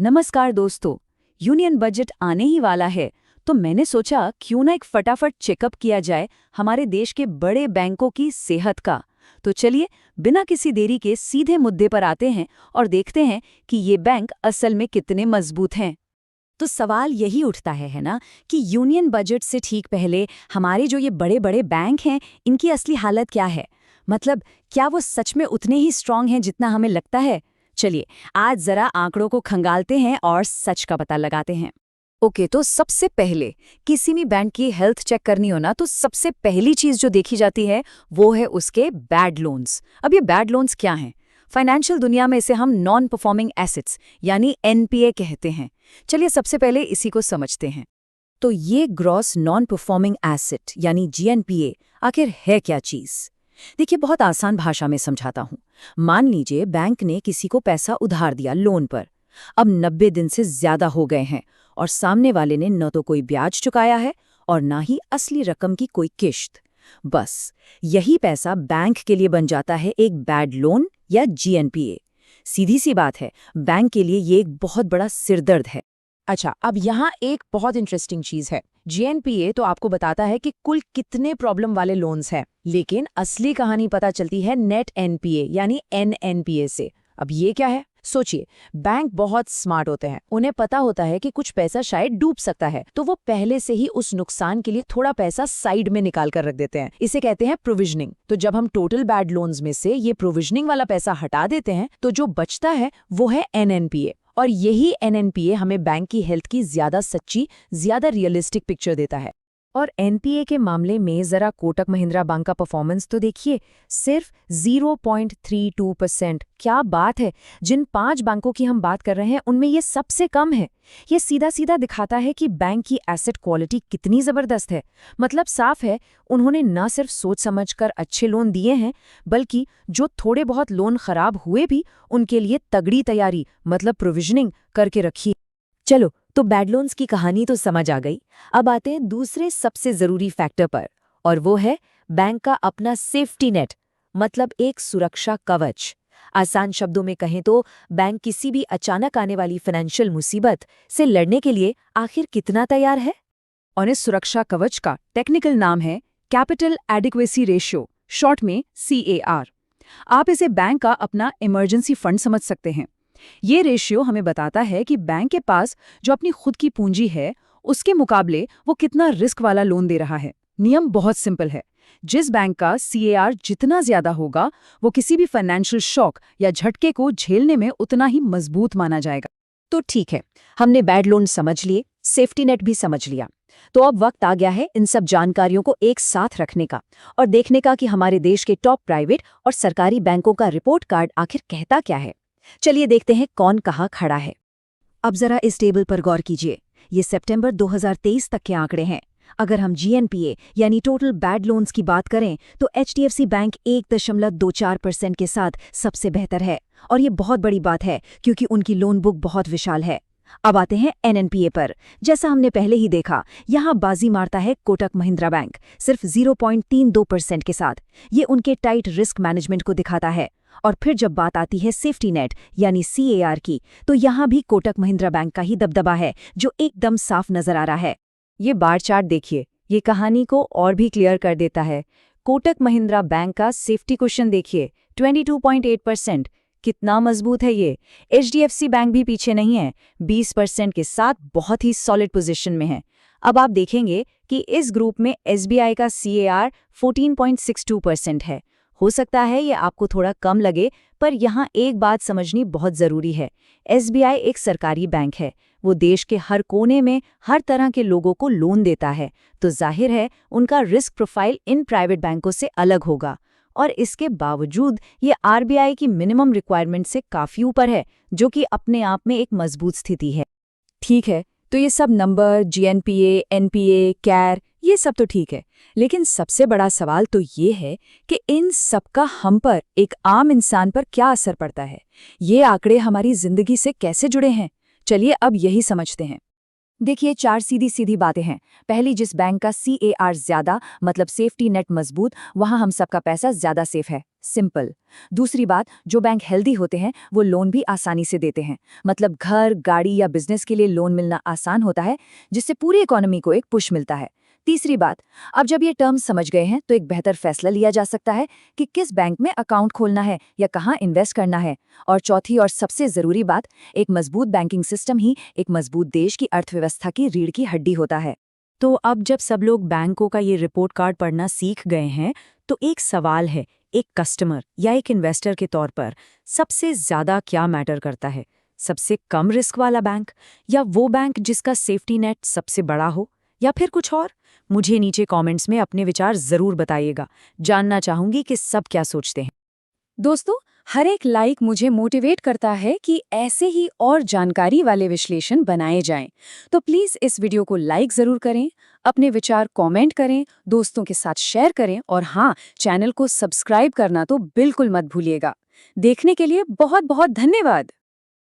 नमस्कार दोस्तों। Union budget आने ही वाला है, तो मैंने सोचा क्यों ना एक फटाफट चेकअप किया जाए हमारे देश के बड़े बैंकों की सेहत का। तो चलिए बिना किसी देरी के सीधे मुद्दे पर आते हैं और देखते हैं कि ये बैंक असल में कितने मजबूत हैं। तो सवाल यही उठता है ना, कि यूनियन बजट से ठीक पहले हमारे जो ये बड़े बड़े बैंक हैं, इनकी असली हालत क्या है। मतलब क्या वो सच में उतने ही स्ट्रांग हैं जितना हमें लगता है। चलिए आज जरा आंकड़ों को खंगालते हैं और सच का पता लगाते हैं। ओके, तो सबसे पहले किसी भी बैंक की हेल्थ चेक करनी हो ना, तो सबसे पहली चीज जो देखी जाती है वो है उसके बैड लोन्स। अब ये बैड लोन्स क्या हैं? फाइनेंशियल दुनिया में इसे हम नॉन परफॉर्मिंग एसेट्स यानी एनपीए कहते हैं। चलिए सबसे पहले इसी को समझते हैं। तो ये ग्रॉस नॉन परफॉर्मिंग एसेट यानी जीएनपीए आखिर है क्या चीज? देखिए बहुत आसान भाषा में समझाता हूं। मान लीजिए बैंक ने किसी को पैसा उधार दिया लोन पर। अब 90 दिन से ज्यादा हो गए हैं और सामने वाले ने न तो कोई ब्याज चुकाया है और ना ही असली रकम की कोई किश्त। बस यही पैसा बैंक के लिए बन जाता है एक बैड लोन या जीएनपीए। सीधी सी बात है, बैंक के लिए ये एक बहुत बड़ा सिरदर्द है। अच्छा, अब यहाँ एक बहुत इंटरेस्टिंग चीज है। जीएनपीए तो आपको बताता है कि कुल कितने प्रॉब्लम वाले लोन्स हैं, लेकिन असली कहानी पता चलती है नेट एनपीए यानी एनएनपीए से। अब ये क्या है? सोचिए, बैंक बहुत स्मार्ट होते हैं। उन्हें पता होता है कि कुछ पैसा शायद डूब सकता है, तो वो पहले से ही उस नुकसान के लिए थोड़ा पैसा साइड में निकाल कर रख देते हैं। इसे कहते हैं प्रोविजनिंग। तो जब हम टोटल बैड लोन्स में से ये प्रोविजनिंग वाला पैसा हटा देते हैं, तो जो बचता है वो है एनएनपीए। और यही एनएनपीए हमें बैंक की हेल्थ की ज्यादा सच्ची, ज्यादा रियलिस्टिक पिक्चर देता है। और एनपीए के मामले में जरा कोटक महिंद्रा बैंक का परफॉर्मेंस तो देखिए, सिर्फ 0.32%। क्या बात है! जिन 5 बैंकों की हम बात कर रहे हैं उनमें ये सबसे कम है। ये सीधा सीधा दिखाता है कि बैंक की एसेट क्वालिटी कितनी जबरदस्त है। मतलब साफ है, उन्होंने न सिर्फ सोच समझकर अच्छे लोन दिए हैं, बल्कि जो थोड़े बहुत लोन खराब हुए भी उनके लिए तगड़ी तैयारी मतलब प्रोविजनिंग करके रखी। चलो, तो बैड लोन्स की कहानी तो समझ आ गई। अब आते हैं दूसरे सबसे जरूरी फैक्टर पर, और वो है बैंक का अपना सेफ्टी नेट, मतलब एक सुरक्षा कवच। आसान शब्दों में कहें तो बैंक किसी भी अचानक आने वाली फाइनेंशियल मुसीबत से लड़ने के लिए आखिर कितना तैयार है। और इस सुरक्षा कवच का टेक्निकल नाम है कैपिटल एडिक्वेसी रेशियो, शॉर्ट में CAR। आप इसे बैंक का अपना इमरजेंसी फंड समझ सकते हैं। ये रेशियो हमें बताता है कि बैंक के पास जो अपनी खुद की पूंजी है, उसके मुकाबले वो कितना रिस्क वाला लोन दे रहा है। नियम बहुत सिंपल है। जिस बैंक का CAR जितना ज्यादा होगा, वो किसी भी फाइनेंशियल शॉक या झटके को झेलने में उतना ही मजबूत माना जाएगा। तो ठीक है, हमने बैड लोन समझ लिए, सेफ्टी नेट भी समझ लिया। तो अब वक्त आ गया है इन सब जानकारियों को एक साथ रखने का और देखने का कि हमारे देश के टॉप प्राइवेट और सरकारी बैंकों का रिपोर्ट कार्ड आखिर कहता क्या है। चलिए देखते हैं कौन कहाँ खड़ा है। अब जरा इस टेबल पर गौर कीजिए। ये सितंबर 2023 तक के आंकड़े हैं। अगर हम जीएनपीए यानी टोटल बैड लोन्स की बात करें, तो एचडीएफसी बैंक 1.24% के साथ सबसे बेहतर है। और ये बहुत बड़ी बात है क्योंकि उनकी लोन बुक बहुत विशाल है। अब आते हैं एनएनपीए पर। जैसा हमने पहले ही देखा, यहाँ बाजी मारता है कोटक महिंद्रा बैंक, सिर्फ 0.32% के साथ। ये उनके टाइट रिस्क मैनेजमेंट को दिखाता है। और फिर जब बात आती है सेफ्टी नेट यानी CAR की, तो यहाँ भी कोटक महिंद्रा बैंक का ही दबदबा है, जो एकदम साफ नजर आ रहा है। ये बार चार्ट देखिए, ये कहानी को और भी क्लियर कर देता है। कोटक महिंद्रा बैंक का सेफ्टी क्वेश्चन देखिए, 22.8%। कितना मजबूत है ये। HDFC बैंक भी पीछे नहीं है, 20% के साथ बहुत ही सॉलिड पोजीशन में है। अब आप देखेंगे कि इस ग्रुप में SBI का CAR 14.62% है। हो सकता है ये आपको थोड़ा कम लगे, पर यहाँ एक बात समझनी बहुत ज़रूरी है। SBI एक सरकारी बैंक है। वो देश के हर कोने में हर तरह के लोगों को लोन देता है, तो जाहिर है उनका रिस्क प्रोफाइल इन प्राइवेट बैंकों से अलग होगा। और इसके बावजूद ये RBI की मिनिमम रिक्वायरमेंट से काफ़ी ऊपर है, जो कि अपने आप में एक मजबूत स्थिति है। ठीक है, तो ये सब नंबर, GNPA, NPA, CAR, ये सब तो ठीक है, लेकिन सबसे बड़ा सवाल तो ये है कि इन सब का हम पर, एक आम इंसान पर क्या असर पड़ता है। ये आंकड़े हमारी जिंदगी से कैसे जुड़े हैं? चलिए अब यही समझते हैं। देखिए, 4 सीधी सीधी बातें हैं। पहली, जिस बैंक का CAR ज्यादा मतलब सेफ्टी नेट मजबूत, वहां हम सबका पैसा ज्यादा सेफ है। सिंपल। दूसरी बात, जो बैंक हेल्दी होते हैं वो लोन भी आसानी से देते हैं, मतलब घर, गाड़ी या बिजनेस के लिए लोन मिलना आसान होता है, जिससे पूरी इकोनॉमी को एक पुश मिलता है। तीसरी बात, अब जब ये टर्म्स समझ गए हैं तो एक बेहतर फैसला लिया जा सकता है कि किस बैंक में अकाउंट खोलना है या कहाँ इन्वेस्ट करना है। और चौथी और सबसे जरूरी बात, एक मजबूत बैंकिंग सिस्टम ही एक मजबूत देश की अर्थव्यवस्था की रीढ़ की हड्डी होता है। तो अब जब सब लोग बैंकों का ये रिपोर्ट कार्ड पढ़ना सीख गए हैं, तो एक सवाल है, एक कस्टमर या एक इन्वेस्टर के तौर पर सबसे ज्यादा क्या मैटर करता है? सबसे कम रिस्क वाला बैंक, या वो बैंक जिसका सेफ्टी नेट सबसे बड़ा हो, या फिर कुछ और? मुझे नीचे कमेंट्स में अपने विचार जरूर बताइएगा। जानना चाहूंगी कि सब क्या सोचते हैं। दोस्तों, हर एक लाइक मुझे मोटिवेट करता है कि ऐसे ही और जानकारी वाले विश्लेषण बनाए जाएं। तो प्लीज इस वीडियो को लाइक जरूर करें, अपने विचार कमेंट करें, दोस्तों के साथ शेयर करें और हाँ, चैनल को सब्सक्राइब करना तो बिल्कुल मत भूलिएगा। देखने के लिए बहुत बहुत धन्यवाद।